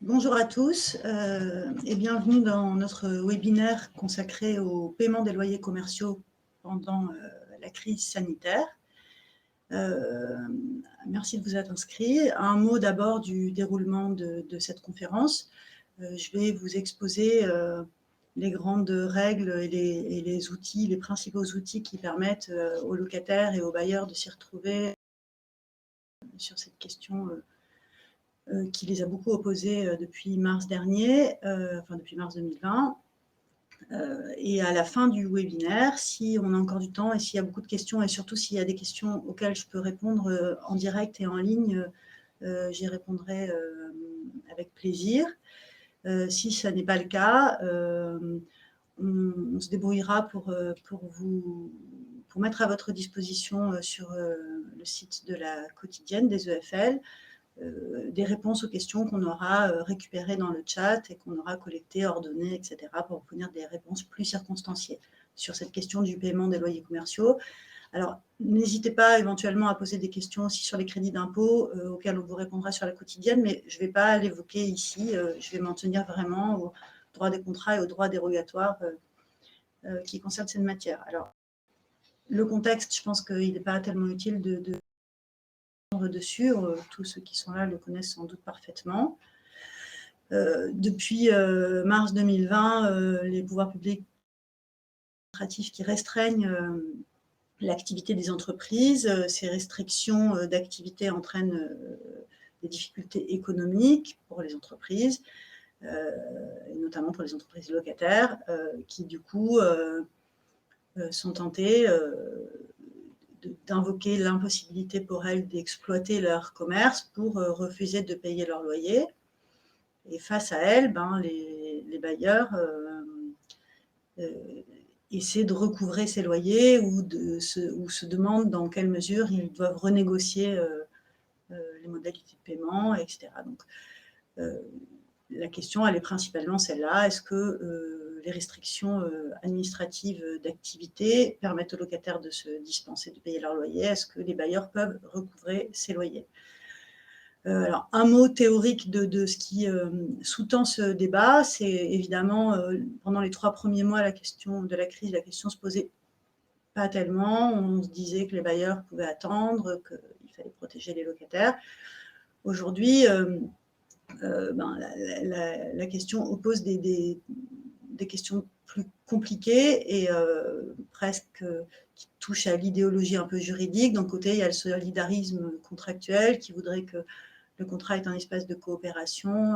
Bonjour à tous et bienvenue dans notre webinaire consacré au paiement des loyers commerciaux pendant la crise sanitaire. Merci de vous être inscrits. Un mot d'abord du déroulement de cette conférence. Je vais vous exposer les grandes règles et les outils, les principaux outils qui permettent aux locataires et aux bailleurs de s'y retrouver sur cette question qui les a beaucoup opposés depuis mars dernier, enfin depuis mars 2020. Et à la fin du webinaire, si on a encore du temps et s'il y a beaucoup de questions, et surtout s'il y a des questions auxquelles je peux répondre en direct et en ligne, j'y répondrai avec plaisir. Si ça n'est pas le cas, on se débrouillera pour mettre à votre disposition sur le site de la quotidienne des EFL des réponses aux questions qu'on aura récupérées dans le chat et qu'on aura collectées, ordonnées, etc. pour obtenir des réponses plus circonstanciées sur cette question du paiement des loyers commerciaux. Alors, n'hésitez pas éventuellement à poser des questions aussi sur les crédits d'impôt auxquels on vous répondra sur la quotidienne, mais je ne vais pas l'évoquer ici. Je vais m'en tenir vraiment au droit des contrats et au droit dérogatoire qui concerne cette matière. Alors, le contexte, je pense qu'il n'est pas tellement utile de dessus, tous ceux qui sont là le connaissent sans doute parfaitement. Depuis mars 2020, les pouvoirs publics administratifs qui restreignent l'activité des entreprises, ces restrictions d'activité entraînent des difficultés économiques pour les entreprises, et notamment pour les entreprises locataires, qui du coup sont tentées d'invoquer l'impossibilité pour elles d'exploiter leur commerce pour refuser de payer leur loyer. Et face à elles, les bailleurs essaient de recouvrer ces loyers ou se demandent dans quelle mesure ils doivent renégocier les modalités de paiement, etc. Donc, la question, elle est principalement celle-là. Est-ce que les restrictions administratives d'activité permettent aux locataires de se dispenser de payer leur loyer? Est-ce que les bailleurs peuvent recouvrer ces loyers? Alors, un mot théorique de ce qui sous-tend ce débat, c'est évidemment, pendant les 3 premiers mois la question de la crise, la question se posait pas tellement. On se disait que les bailleurs pouvaient attendre, qu'il fallait protéger les locataires. Aujourd'hui, la question oppose des questions plus compliquées et presque qui touchent à l'idéologie un peu juridique. D'un côté, il y a le solidarisme contractuel qui voudrait que le contrat est un espace de coopération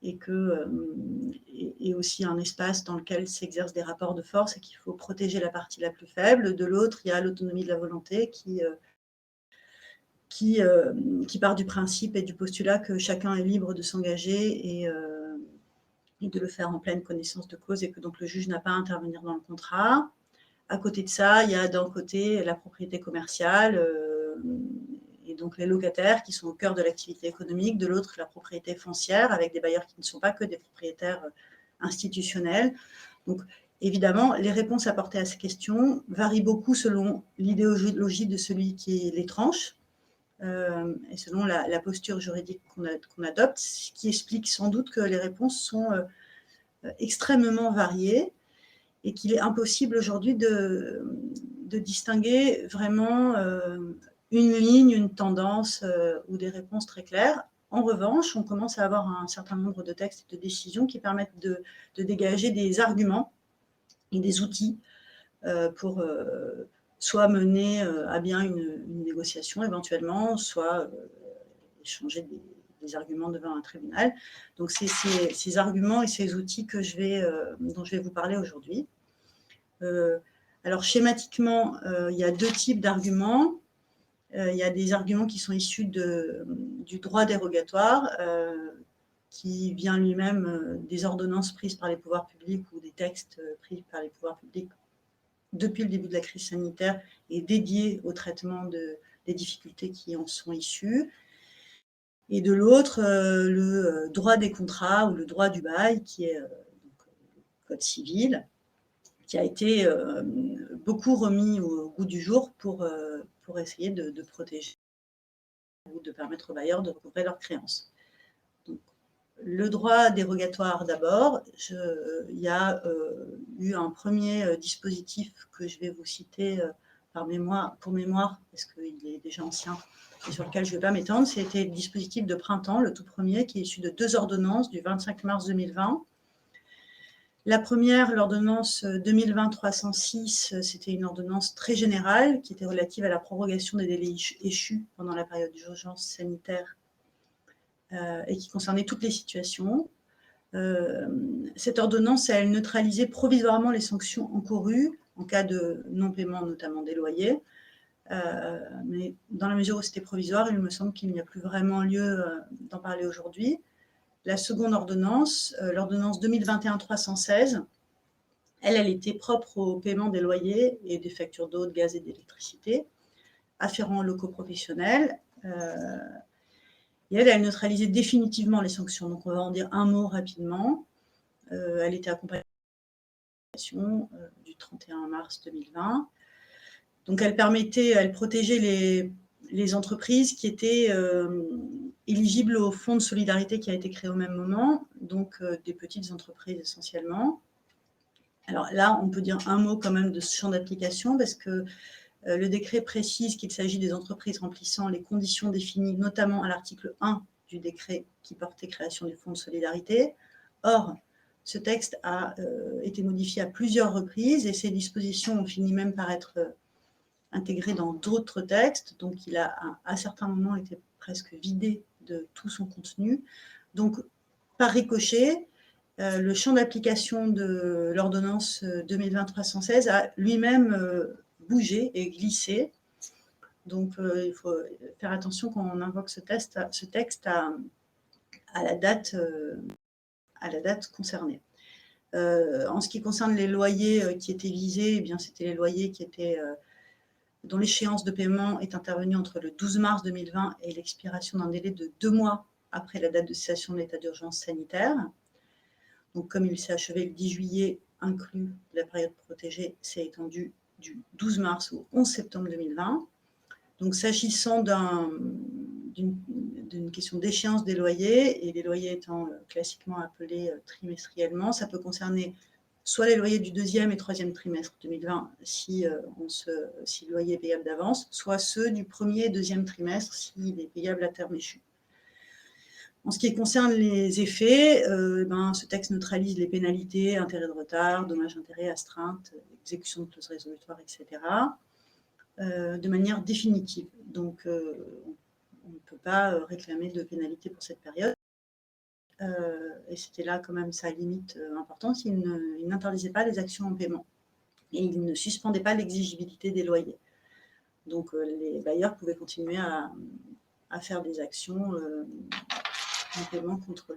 et aussi un espace dans lequel s'exercent des rapports de force et qu'il faut protéger la partie la plus faible. De l'autre, il y a l'autonomie de la volonté qui part du principe et du postulat que chacun est libre de s'engager et de le faire en pleine connaissance de cause et que donc le juge n'a pas à intervenir dans le contrat. À côté de ça, il y a d'un côté la propriété commerciale et donc les locataires qui sont au cœur de l'activité économique, de l'autre la propriété foncière avec des bailleurs qui ne sont pas que des propriétaires institutionnels. Donc évidemment, les réponses apportées à ces questions varient beaucoup selon l'idéologie de celui qui les tranche et selon la posture juridique qu'on adopte, ce qui explique sans doute que les réponses sont extrêmement variées et qu'il est impossible aujourd'hui de distinguer vraiment une ligne, une tendance ou des réponses très claires. En revanche, on commence à avoir un certain nombre de textes et de décisions qui permettent de dégager des arguments et des outils pour soit mener à bien une négociation éventuellement, soit échanger des arguments devant un tribunal. Donc, c'est ces arguments et ces outils dont je vais vous parler aujourd'hui. Alors, schématiquement, il y a 2 types d'arguments. Il y a des arguments qui sont issus du droit dérogatoire, qui vient lui-même des ordonnances prises par les pouvoirs publics ou des textes pris par les pouvoirs publics depuis le début de la crise sanitaire et dédié au traitement des difficultés qui en sont issues. Et de l'autre, le droit des contrats ou le droit du bail, qui est donc, le code civil, qui a été beaucoup remis au goût du jour pour essayer de protéger ou de permettre aux bailleurs de recouvrer leurs créances. Donc, le droit dérogatoire d'abord, il y a eu un premier dispositif que je vais vous citer pour mémoire, parce qu'il est déjà ancien, et sur lequel je ne vais pas m'étendre. C'était le dispositif de printemps, le tout premier, qui est issu de 2 ordonnances du 25 mars 2020. La première, l'ordonnance 2020-306, c'était une ordonnance très générale qui était relative à la prorogation des délais échus pendant la période d'urgence sanitaire et qui concernait toutes les situations. Cette ordonnance, elle neutralisait provisoirement les sanctions encourues en cas de non-paiement, notamment des loyers. Mais dans la mesure où c'était provisoire, il me semble qu'il n'y a plus vraiment lieu d'en parler aujourd'hui. La seconde ordonnance, l'ordonnance 2021-316, elle était propre au paiement des loyers et des factures d'eau, de gaz et d'électricité afférents aux locaux professionnels. Et elle neutralisait définitivement les sanctions. Donc, on va en dire un mot rapidement. Elle était accompagnée du 31 mars 2020. Donc, elle protégeait les entreprises qui étaient éligibles au fonds de solidarité qui a été créé au même moment, donc des petites entreprises essentiellement. Alors là, on peut dire un mot quand même de ce champ d'application parce que le décret précise qu'il s'agit des entreprises remplissant les conditions définies, notamment à l'article 1 du décret qui portait création du fonds de solidarité. Or, ce texte a été modifié à plusieurs reprises et ces dispositions ont fini même par être intégrées dans d'autres textes. Donc, il a à certains moments été presque vidé de tout son contenu. Donc, par ricochet, le champ d'application de l'ordonnance 2020-316 a lui-même bougé et glissé. Donc, il faut faire attention quand on invoque ce texte à la date concernée. En ce qui concerne les loyers qui étaient visés, eh bien, c'était les loyers qui étaient, dont l'échéance de paiement est intervenue entre le 12 mars 2020 et l'expiration d'un délai de 2 mois après la date de cessation de l'état d'urgence sanitaire. Donc, comme il s'est achevé le 10 juillet, inclus la période protégée, c'est étendu du 12 mars au 11 septembre 2020. Donc, s'agissant d'une question d'échéance des loyers, et les loyers étant classiquement appelés trimestriellement, ça peut concerner soit les loyers du 2e et 3e trimestre 2020, si le loyer est payable d'avance, soit ceux du 1er et 2e trimestre, s'il est payable à terme échu. En ce qui concerne les effets, ce texte neutralise les pénalités, intérêts de retard, dommages-intérêts, astreintes, exécution de clauses résolutoires, etc., de manière définitive. Donc, on ne peut pas réclamer de pénalité pour cette période. Et c'était là quand même sa limite importante. Il n'interdisait pas les actions en paiement et il ne suspendait pas l'exigibilité des loyers. Donc, les bailleurs pouvaient continuer à faire des actions en paiement contre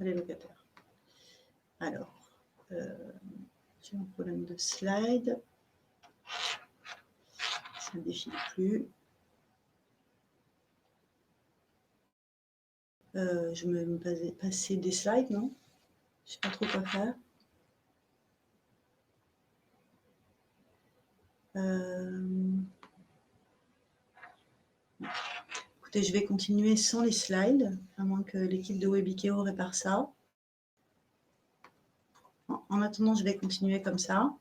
les locataires. Alors, j'ai un problème de slide. Ça ne défile plus. Je vais me passer des slides, non? Je ne sais pas trop quoi faire. Écoutez, je vais continuer sans les slides, à moins que l'équipe de Webikeo répare ça. En attendant, je vais continuer comme ça.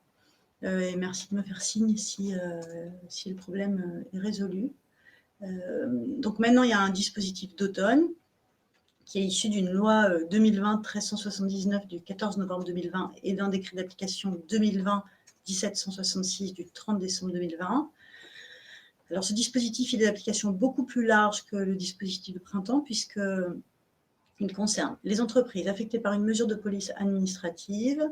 Et merci de me faire signe si le problème est résolu. Donc maintenant, il y a un dispositif d'automne qui est issu d'une loi 2020-1379 du 14 novembre 2020 et d'un décret d'application 2020-1766 du 30 décembre 2020. Alors, ce dispositif, il est d'application beaucoup plus large que le dispositif de printemps, puisqu'il concerne les entreprises affectées par une mesure de police administrative,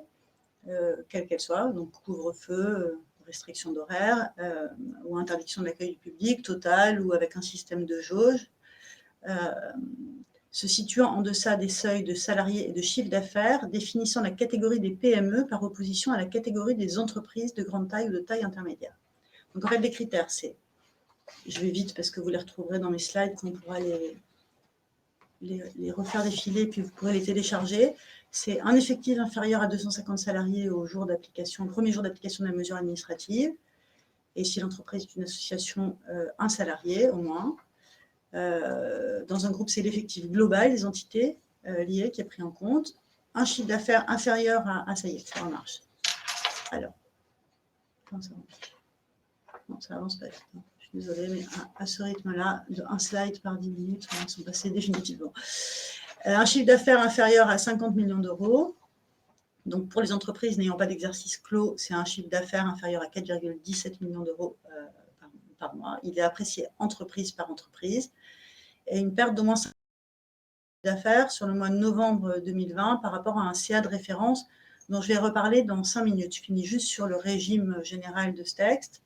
quelle qu'elle soit, donc couvre-feu, restriction d'horaire, ou interdiction de l'accueil du public, totale ou avec un système de jauge, se situant en deçà des seuils de salariés et de chiffre d'affaires, définissant la catégorie des PME par opposition à la catégorie des entreprises de grande taille ou de taille intermédiaire. Donc, en fait, les critères, c'est, je vais vite parce que vous les retrouverez dans mes slides, qu'on pourra les refaire défiler, puis vous pourrez les télécharger. C'est un effectif inférieur à 250 salariés au premier jour d'application de la mesure administrative, et si l'entreprise est une association, un salarié au moins. Dans un groupe, c'est l'effectif global des entités liées qui est pris en compte. Un chiffre d'affaires inférieur à... Ah, ça y est, ça marche. Alors, comment ça marche? Non, ça avance pas. Je suis désolée, mais à ce rythme-là, de un slide par 10 minutes, on va s'en passer définitivement. Un chiffre d'affaires inférieur à 50 millions d'euros. Donc, pour les entreprises n'ayant pas d'exercice clos, c'est un chiffre d'affaires inférieur à 4,17 millions d'euros par mois. Il est apprécié entreprise par entreprise. Et une perte d'au moins 5 d'affaires sur le mois de novembre 2020 par rapport à un CA de référence dont je vais reparler dans 5 minutes. Je finis juste sur le régime général de ce texte.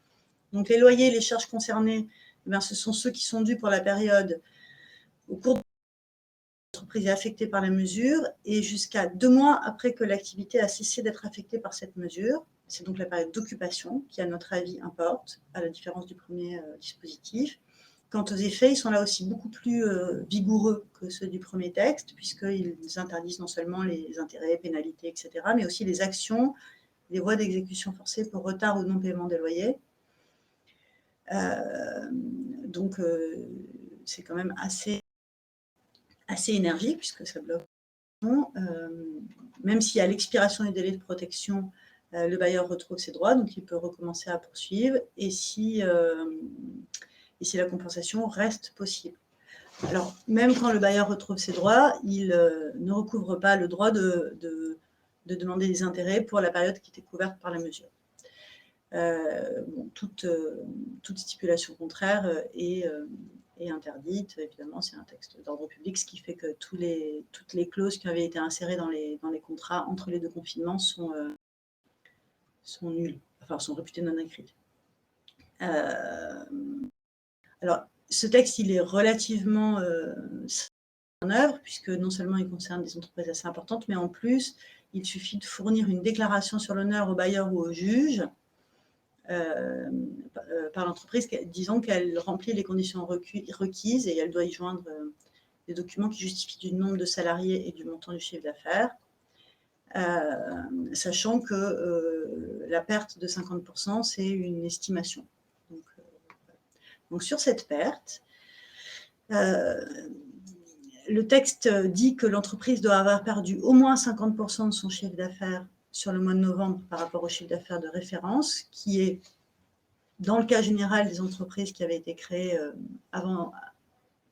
Donc, les loyers et les charges concernées, eh bien, ce sont ceux qui sont dus pour la période au cours de l'entreprise est affectée par la mesure et jusqu'à 2 mois après que l'activité a cessé d'être affectée par cette mesure. C'est donc la période d'occupation qui, à notre avis, importe, à la différence du premier dispositif. Quant aux effets, ils sont là aussi beaucoup plus vigoureux que ceux du premier texte, puisqu'ils interdisent non seulement les intérêts, pénalités, etc., mais aussi les actions, les voies d'exécution forcée pour retard ou non-paiement des loyers. Donc, c'est quand même assez énergique, puisque ça bloque. Même si à l'expiration du délai de protection, le bailleur retrouve ses droits, donc il peut recommencer à poursuivre, et si la compensation reste possible. Alors, même quand le bailleur retrouve ses droits, il ne recouvre pas le droit de demander des intérêts pour la période qui était couverte par la mesure. Bon, toute stipulation contraire est interdite. Évidemment, c'est un texte d'ordre public, ce qui fait que toutes les clauses qui avaient été insérées dans les contrats entre les deux confinements sont nulles, enfin sont réputées non écrites. Alors, ce texte, il est relativement en œuvre, puisque non seulement il concerne des entreprises assez importantes, mais en plus, il suffit de fournir une déclaration sur l'honneur au bailleur ou au juge par l'entreprise, disant qu'elle remplit les conditions requises et elle doit y joindre des documents qui justifient du nombre de salariés et du montant du chiffre d'affaires, sachant que la perte de 50%, c'est une estimation. Donc sur cette perte, le texte dit que l'entreprise doit avoir perdu au moins 50% de son chiffre d'affaires sur le mois de novembre par rapport au chiffre d'affaires de référence, qui est, dans le cas général des entreprises qui avaient été créées avant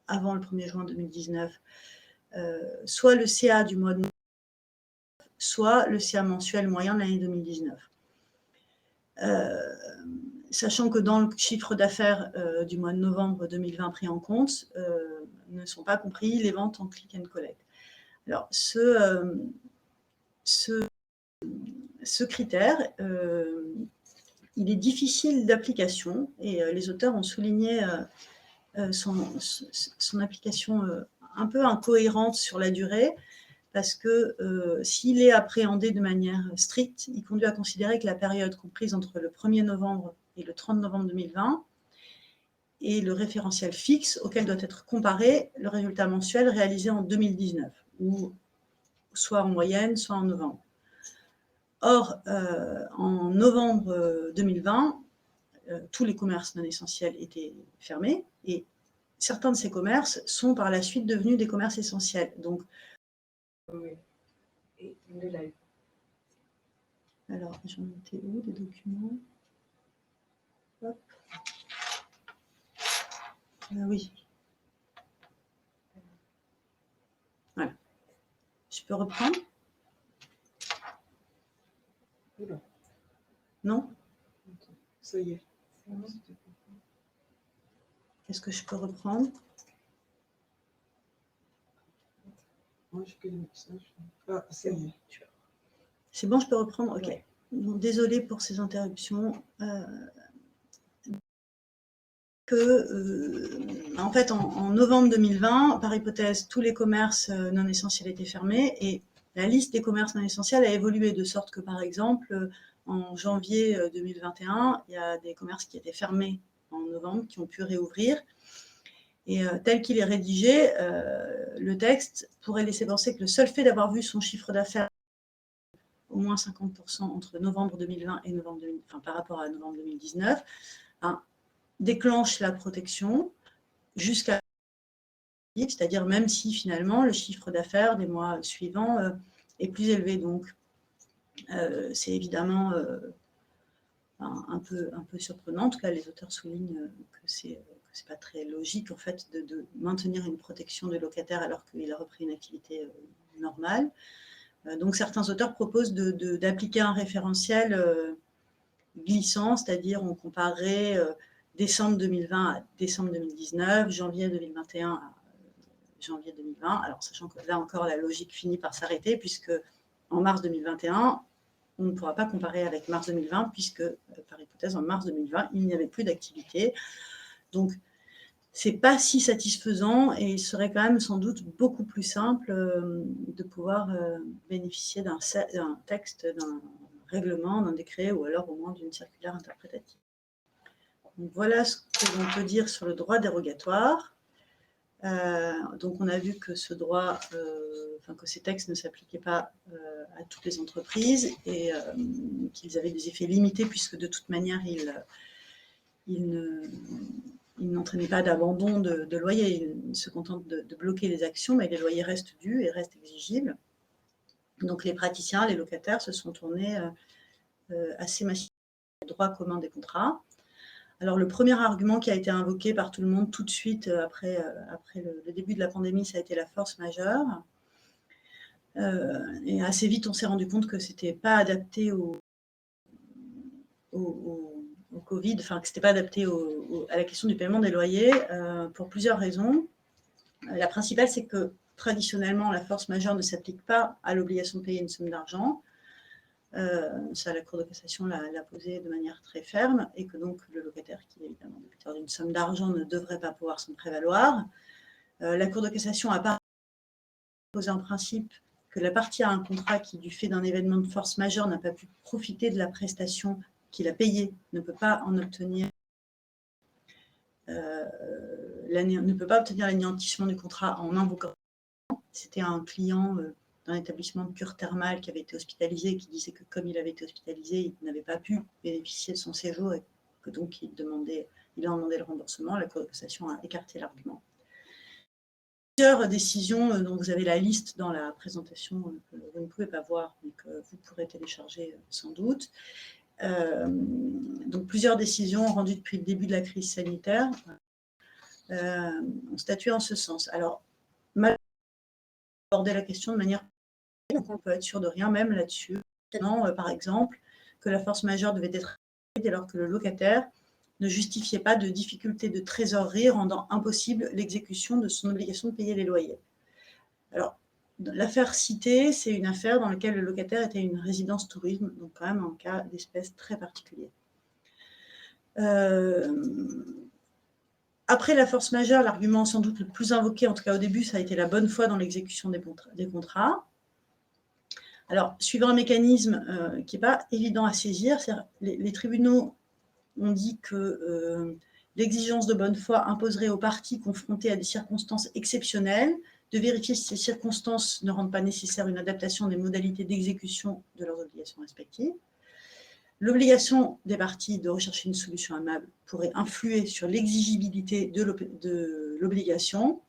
le 1er juin 2019, soit le CA du mois de novembre, soit le CA mensuel moyen de l'année 2019. Sachant que dans le chiffre d'affaires du mois de novembre 2020 pris en compte, ne sont pas compris les ventes en click and collect. Alors, ce critère, il est difficile d'application et les auteurs ont souligné son application un peu incohérente sur la durée, parce que s'il est appréhendé de manière stricte, il conduit à considérer que la période comprise entre le 1er novembre et le 30 novembre 2020 est le référentiel fixe auquel doit être comparé le résultat mensuel réalisé en 2019, ou soit en moyenne, soit en novembre. Or, en novembre 2020, tous les commerces non essentiels étaient fermés et certains de ces commerces sont par la suite devenus des commerces essentiels. Donc, oui. Et le live. Alors, j'en étais où des documents? Hop. Oui. Voilà. Je peux reprendre? Oula. Non? Ça y est. Est-ce que je peux reprendre? Moi, j'ai que des messages. Ah, ça y est. C'est bon, je peux reprendre? Ok. Ouais. Donc, désolée pour ces interruptions. En fait, en novembre 2020, par hypothèse, tous les commerces non essentiels étaient fermés et la liste des commerces non essentiels a évolué de sorte que, par exemple, en janvier 2021, il y a des commerces qui étaient fermés en novembre qui ont pu réouvrir. Et tel qu'il est rédigé, le texte pourrait laisser penser que le seul fait d'avoir vu son chiffre d'affaires au moins 50% entre novembre 2020 et novembre 2020, enfin, par rapport à novembre 2019, déclenche la protection jusqu'à c'est-à-dire même si finalement le chiffre d'affaires des mois suivants est plus élevé. Donc, c'est évidemment un peu surprenant. En tout cas, les auteurs soulignent que c'est pas très logique en fait de maintenir une protection de locataire alors qu'il a repris une activité normale. Donc, certains auteurs proposent d'appliquer un référentiel glissant, c'est-à-dire on comparerait décembre 2020 à décembre 2019, janvier 2021 à janvier 2020. Alors, sachant que là encore, la logique finit par s'arrêter, puisque en mars 2021, on ne pourra pas comparer avec mars 2020, puisque, par hypothèse, en mars 2020, il n'y avait plus d'activité. Donc, c'est pas si satisfaisant et il serait quand même sans doute beaucoup plus simple de pouvoir bénéficier d'un texte, d'un règlement, d'un décret ou alors au moins d'une circulaire interprétative. Donc, voilà ce que l'on peut dire sur le droit dérogatoire. Donc, on a vu que ce droit, que ces textes ne s'appliquaient pas à toutes les entreprises et qu'ils avaient des effets limités puisque de toute manière, ils n'entraînaient pas d'abandon de loyer. Ils se contentent de bloquer les actions, mais les loyers restent dus et restent exigibles. Donc, les praticiens, les locataires se sont tournés assez massivement au droit commun des contrats. Alors, le premier argument qui a été invoqué par tout le monde tout de suite après le début de la pandémie, ça a été la force majeure. Et assez vite, on s'est rendu compte que ce n'était pas adapté au Covid, que ce n'était pas adapté à la question du paiement des loyers pour plusieurs raisons. La principale, c'est que traditionnellement, la force majeure ne s'applique pas à l'obligation de payer une somme d'argent. Ça, la Cour de cassation l'a posé de manière très ferme, et que donc le locataire qui est évidemment débiteur d'une somme d'argent ne devrait pas pouvoir s'en prévaloir. La Cour de cassation a pas posé en principe que la partie à un contrat qui, du fait d'un événement de force majeure, n'a pas pu profiter de la prestation qu'il a payée, ne peut pas en obtenir, ne peut pas obtenir l'anéantissement du contrat en invoquant. C'était un client d'un établissement de cure thermale qui avait été hospitalisé et qui disait que comme il avait été hospitalisé, il n'avait pas pu bénéficier de son séjour et que donc il a demandé le remboursement. La Cour de cassation a écarté l'argument. Plusieurs décisions dont vous avez la liste dans la présentation que vous ne pouvez pas voir, mais que vous pourrez télécharger sans doute. Donc plusieurs décisions rendues depuis le début de la crise sanitaire ont statué en ce sens. Alors, aborder la question de manière, donc on peut être sûr de rien, même là-dessus. Par exemple, que la force majeure devait être dès lors que le locataire ne justifiait pas de difficultés de trésorerie rendant impossible l'exécution de son obligation de payer les loyers. Alors, l'affaire citée, c'est une affaire dans laquelle le locataire était une résidence tourisme, donc quand même un cas d'espèce très particulier. Après la force majeure, l'argument sans doute le plus invoqué, en tout cas au début, ça a été la bonne foi dans l'exécution des contrats. Alors, suivant un mécanisme qui n'est pas évident à saisir, les tribunaux ont dit que l'exigence de bonne foi imposerait aux parties confrontées à des circonstances exceptionnelles de vérifier si ces circonstances ne rendent pas nécessaire une adaptation des modalités d'exécution de leurs obligations respectives. L'obligation des parties de rechercher une solution amable pourrait influer sur l'exigibilité de l'obligation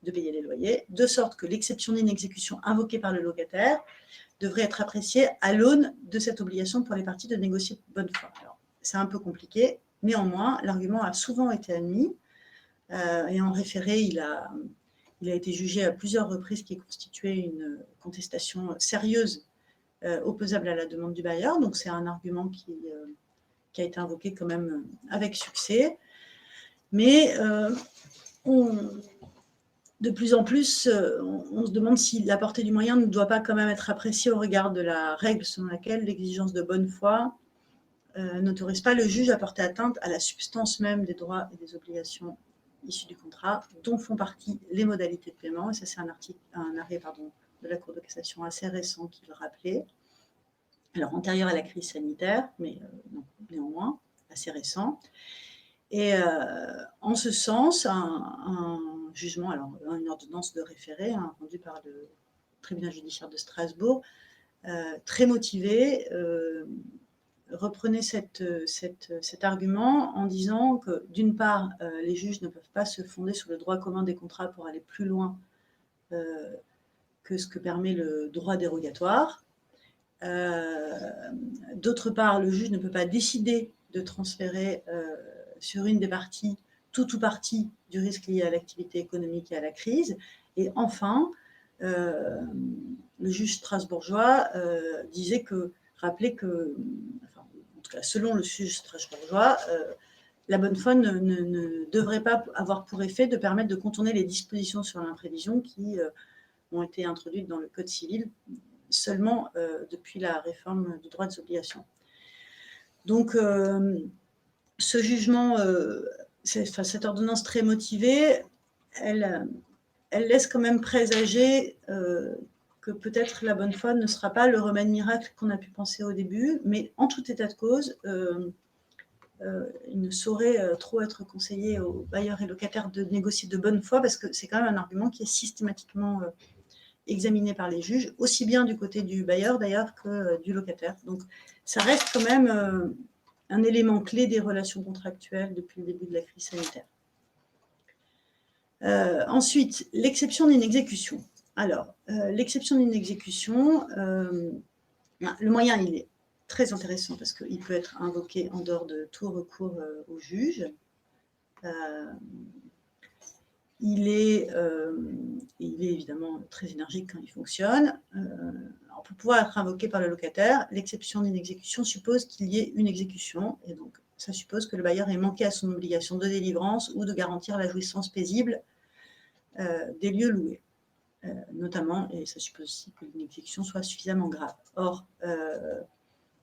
de payer les loyers, de sorte que l'exception d'inexécution invoquée par le locataire devrait être appréciée à l'aune de cette obligation pour les parties de négocier de bonne foi. Alors, c'est un peu compliqué, néanmoins, l'argument a souvent été admis, et en référé, il a été jugé à plusieurs reprises qu'il constituait une contestation sérieuse opposable à la demande du bailleur. Donc, c'est un argument qui a été invoqué quand même avec succès. Mais de plus en plus, on se demande si la portée du moyen ne doit pas quand même être appréciée au regard de la règle selon laquelle l'exigence de bonne foi n'autorise pas le juge à porter atteinte à la substance même des droits et des obligations issus du contrat, dont font partie les modalités de paiement. Et ça, c'est un arrêt de la Cour de cassation assez récent qui le rappelait. Alors, antérieur à la crise sanitaire, mais néanmoins assez récent. Et en ce sens, un jugement, alors une ordonnance de référé rendue par le tribunal judiciaire de Strasbourg, très motivé, reprenait cet argument en disant que, d'une part, les juges ne peuvent pas se fonder sur le droit commun des contrats pour aller plus loin que ce que permet le droit dérogatoire. D'autre part, le juge ne peut pas décider de transférer sur une des parties tout ou partie du risque lié à l'activité économique et à la crise. Et enfin, le juge strasbourgeois rappelait que, enfin, en tout cas selon le juge strasbourgeois, la bonne foi ne devrait pas avoir pour effet de permettre de contourner les dispositions sur l'imprévision qui ont été introduites dans le Code civil seulement depuis la réforme du droit des obligations. Donc, ce jugement, cette ordonnance très motivée, elle laisse quand même présager que peut-être la bonne foi ne sera pas le remède miracle qu'on a pu penser au début, mais en tout état de cause, il ne saurait trop être conseillé aux bailleurs et locataires de négocier de bonne foi, parce que c'est quand même un argument qui est systématiquement examiné par les juges, aussi bien du côté du bailleur d'ailleurs que du locataire. Donc ça reste quand même un élément clé des relations contractuelles depuis le début de la crise sanitaire. Ensuite, l'exception d'inexécution. Alors, l'exception d'inexécution, le moyen, il est très intéressant parce qu'il peut être invoqué en dehors de tout recours au juge. Il est évidemment très énergique quand il fonctionne. Pour pouvoir être invoqué par le locataire, l'exception d'inexécution suppose qu'il y ait une exécution, et donc ça suppose que le bailleur ait manqué à son obligation de délivrance ou de garantir la jouissance paisible des lieux loués, notamment, et ça suppose aussi que l'exécution soit suffisamment grave. Or,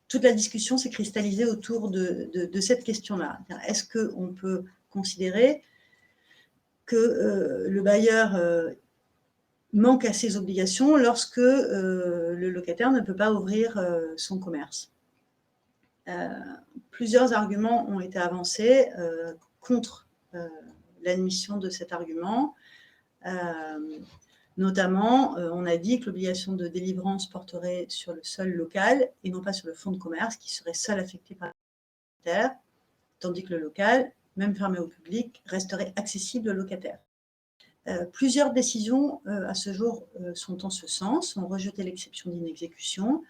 toute la discussion s'est cristallisée autour de cette question-là. Est-ce qu'on peut considérer que le bailleur manque à ses obligations lorsque le locataire ne peut pas ouvrir son commerce? Plusieurs arguments ont été avancés contre l'admission de cet argument. Notamment, on a dit que l'obligation de délivrance porterait sur le sol local et non pas sur le fonds de commerce qui serait seul affecté par le locataire, tandis que le local, même fermé au public, resterait accessible au locataire. Plusieurs décisions à ce jour sont en ce sens, ont rejeté l'exception d'inexécution,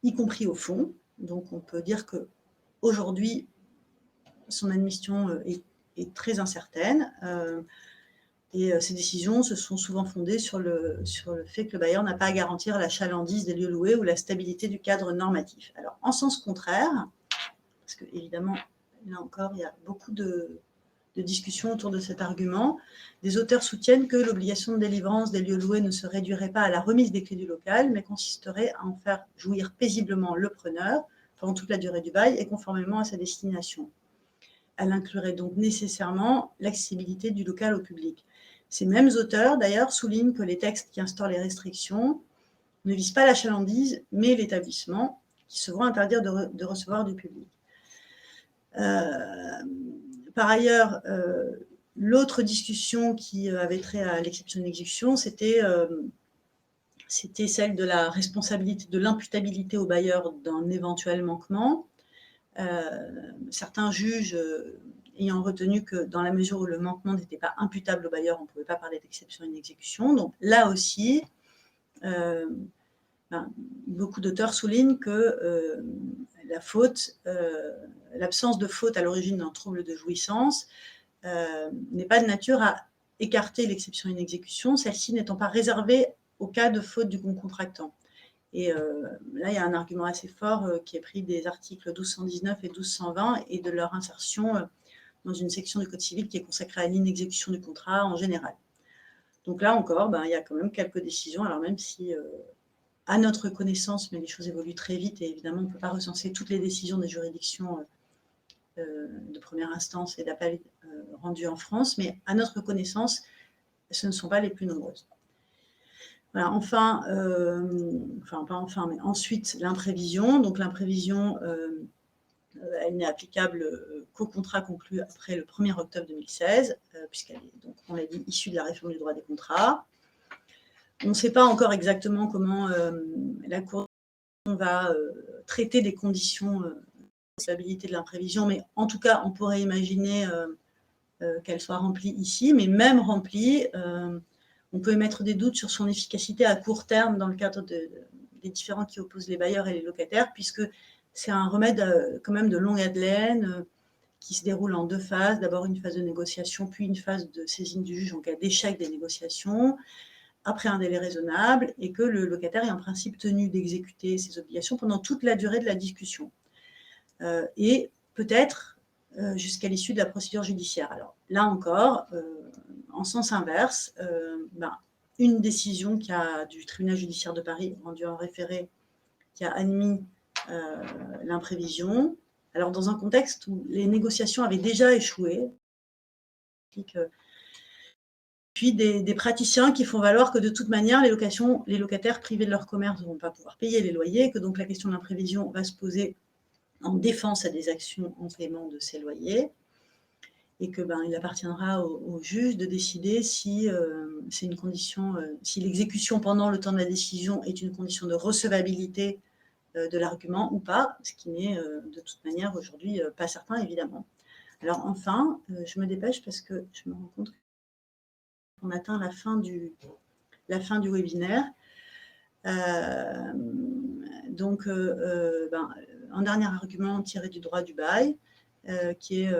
y compris au fond. Donc on peut dire qu'aujourd'hui, son admission est très incertaine. Et ces décisions se sont souvent fondées sur le fait que le bailleur n'a pas à garantir la chalandise des lieux loués ou la stabilité du cadre normatif. Alors, en sens contraire, parce que évidemment, là encore, il y a beaucoup de discussions autour de cet argument, des auteurs soutiennent que l'obligation de délivrance des lieux loués ne se réduirait pas à la remise des clés du local, mais consisterait à en faire jouir paisiblement le preneur pendant toute la durée du bail et conformément à sa destination. Elle inclurait donc nécessairement l'accessibilité du local au public. Ces mêmes auteurs, d'ailleurs, soulignent que les textes qui instaurent les restrictions ne visent pas la chalandise, mais l'établissement, qui se voit interdire de recevoir du public. Par ailleurs, l'autre discussion qui avait trait à l'exception d'exécution, c'était celle de la responsabilité, de l'imputabilité au bailleur d'un éventuel manquement. Certains juges ayant retenu que dans la mesure où le manquement n'était pas imputable au bailleur, on ne pouvait pas parler d'exception d'inexécution. Donc là aussi, beaucoup d'auteurs soulignent que la faute, l'absence de faute à l'origine d'un trouble de jouissance n'est pas de nature à écarter l'exception d'inexécution, celle-ci n'étant pas réservée au cas de faute du contractant. Et là, il y a un argument assez fort qui est pris des articles 1219 et 1220 et de leur insertion dans une section du Code civil qui est consacrée à l'inexécution du contrat en général. Donc là encore, il y a quand même quelques décisions, alors même si, à notre connaissance, mais les choses évoluent très vite et évidemment, on ne peut pas recenser toutes les décisions des juridictions de première instance et d'appel rendues en France, mais à notre connaissance, ce ne sont pas les plus nombreuses. Voilà, mais ensuite, l'imprévision. Donc, l'imprévision, elle n'est applicable qu'au contrat conclu après le 1er octobre 2016, puisqu'elle est, donc, on l'a dit, issue de la réforme du droit des contrats. On ne sait pas encore exactement comment la Cour va traiter des conditions de stabilité de l'imprévision, mais en tout cas, on pourrait imaginer qu'elle soit remplie ici, mais même remplie, on peut émettre des doutes sur son efficacité à court terme dans le cadre des différends qui opposent les bailleurs et les locataires, puisque c'est un remède quand même de longue haleine qui se déroule en 2 phases. D'abord une phase de négociation, puis une phase de saisine du juge en cas d'échec des négociations, après un délai raisonnable, et que le locataire est en principe tenu d'exécuter ses obligations pendant toute la durée de la discussion. Et peut-être jusqu'à l'issue de la procédure judiciaire. Alors là encore, en sens inverse, une décision du tribunal judiciaire de Paris rendue en référé qui a admis l'imprévision, alors dans un contexte où les négociations avaient déjà échoué, puis des praticiens qui font valoir que de toute manière, les locataires privés de leur commerce ne vont pas pouvoir payer les loyers, que donc la question de l'imprévision va se poser en défense à des actions en paiement de ces loyers, et que il appartiendra au juge de décider si c'est une condition, si l'exécution pendant le temps de la décision est une condition de recevabilité de l'argument ou pas, ce qui n'est de toute manière aujourd'hui pas certain, évidemment. Alors enfin, je me dépêche parce que je me rends compte qu'on atteint la fin du webinaire. Donc, un dernier argument tiré du droit du bail, qui est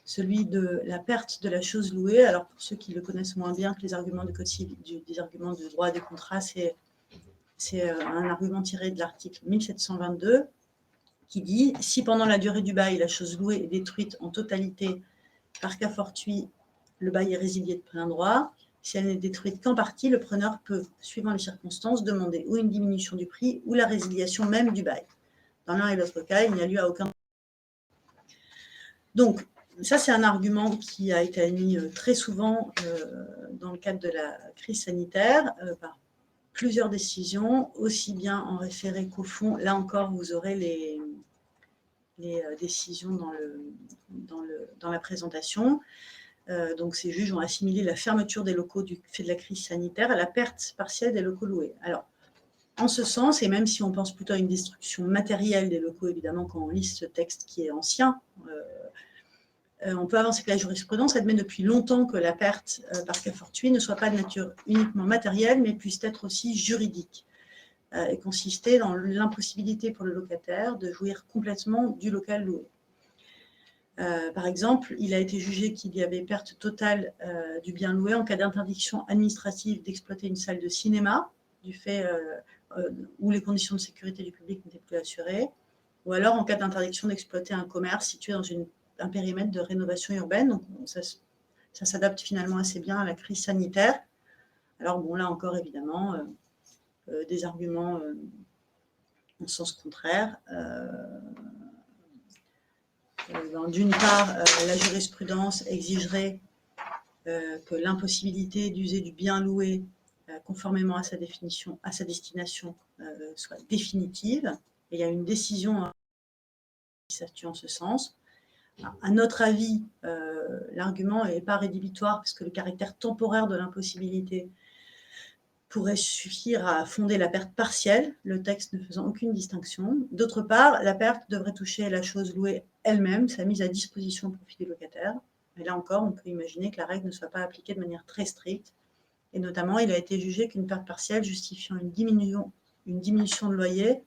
celui de la perte de la chose louée. Alors, pour ceux qui le connaissent moins bien que les arguments du Code civil, des arguments de droit des contrats, c'est un argument tiré de l'article 1722 qui dit « Si pendant la durée du bail, la chose louée est détruite en totalité par cas fortuit, le bail est résilié de plein droit. Si elle n'est détruite qu'en partie, le preneur peut, suivant les circonstances, demander ou une diminution du prix ou la résiliation même du bail. Dans l'un et l'autre cas, il n'y a lieu à aucun. » Donc, ça, c'est un argument qui a été admis très souvent dans le cadre de la crise sanitaire par plusieurs décisions, aussi bien en référé qu'au fond. Là encore, vous aurez les décisions dans la présentation. Donc, ces juges ont assimilé la fermeture des locaux du fait de la crise sanitaire à la perte partielle des locaux loués. Alors, en ce sens, et même si on pense plutôt à une destruction matérielle des locaux, évidemment, quand on lit ce texte qui est ancien, on peut avancer que la jurisprudence admet depuis longtemps que la perte par cas fortuit ne soit pas de nature uniquement matérielle, mais puisse être aussi juridique, et consister dans l'impossibilité pour le locataire de jouir complètement du local loué. Par exemple, il a été jugé qu'il y avait perte totale du bien loué en cas d'interdiction administrative d'exploiter une salle de cinéma, du fait où les conditions de sécurité du public n'étaient plus assurées, ou alors en cas d'interdiction d'exploiter un commerce situé dans un périmètre de rénovation urbaine. Donc, ça s'adapte finalement assez bien à la crise sanitaire. Alors, bon, là encore, évidemment, des arguments en sens contraire. D'une part, la jurisprudence exigerait que l'impossibilité d'user du bien loué conformément à sa définition, à sa destination, soit définitive. Et il y a une décision qui s'attue en ce sens. À notre avis, l'argument n'est pas rédhibitoire parce que le caractère temporaire de l'impossibilité pourrait suffire à fonder la perte partielle, le texte ne faisant aucune distinction. D'autre part, la perte devrait toucher la chose louée elle-même, sa mise à disposition au profit des locataires. Et là encore, on peut imaginer que la règle ne soit pas appliquée de manière très stricte. Et notamment, il a été jugé qu'une perte partielle justifiant une diminution de loyer,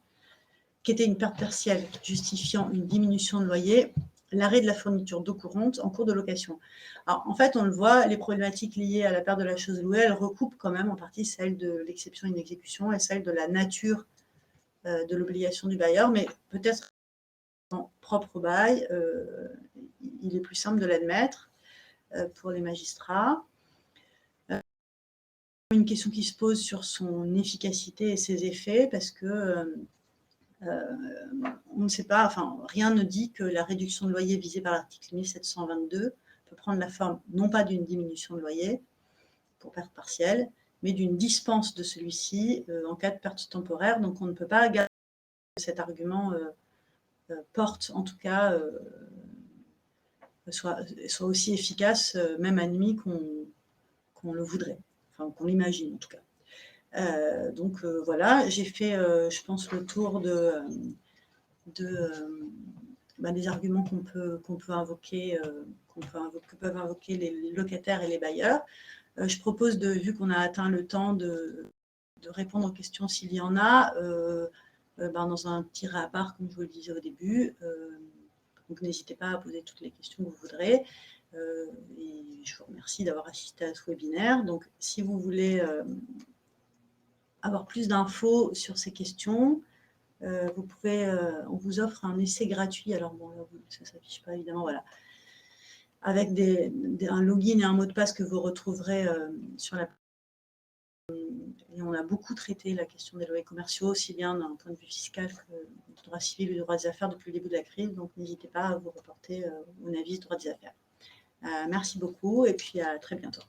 qui était une perte partielle justifiant une diminution de loyer, l'arrêt de la fourniture d'eau courante en cours de location. Alors, en fait, on le voit, les problématiques liées à la perte de la chose louée, elles recoupent quand même en partie celle de l'exception inexécution et celle de la nature de l'obligation du bailleur, mais peut-être en propre bail, il est plus simple de l'admettre pour les magistrats. Une question qui se pose sur son efficacité et ses effets, parce que on ne sait pas, enfin, rien ne dit que la réduction de loyer visée par l'article 1722 peut prendre la forme non pas d'une diminution de loyer pour perte partielle, mais d'une dispense de celui-ci en cas de perte temporaire. Donc, on ne peut pas garder que cet argument porte, en tout cas, soit aussi efficace, même à nuit, qu'on le voudrait, enfin, qu'on l'imagine en tout cas. Voilà, j'ai fait, je pense, le tour des arguments qu'on peut invoquer, que peuvent invoquer les locataires et les bailleurs. Je propose, vu qu'on a atteint le temps, de répondre aux questions s'il y en a, dans un petit ré-à-part, comme je vous le disais au début. Donc n'hésitez pas à poser toutes les questions que vous voudrez. Et je vous remercie d'avoir assisté à ce webinaire. Donc si vous voulez avoir plus d'infos sur ces questions, vous pouvez, on vous offre un essai gratuit. Alors bon, là, ça ne s'affiche pas évidemment, voilà. Avec un login et un mot de passe que vous retrouverez sur la. Et on a beaucoup traité la question des loyers commerciaux, aussi bien d'un point de vue fiscal que du droit civil ou du droit des affaires depuis le début de la crise. Donc n'hésitez pas à vous reporter au NAVIS droit des affaires. Merci beaucoup et puis à très bientôt.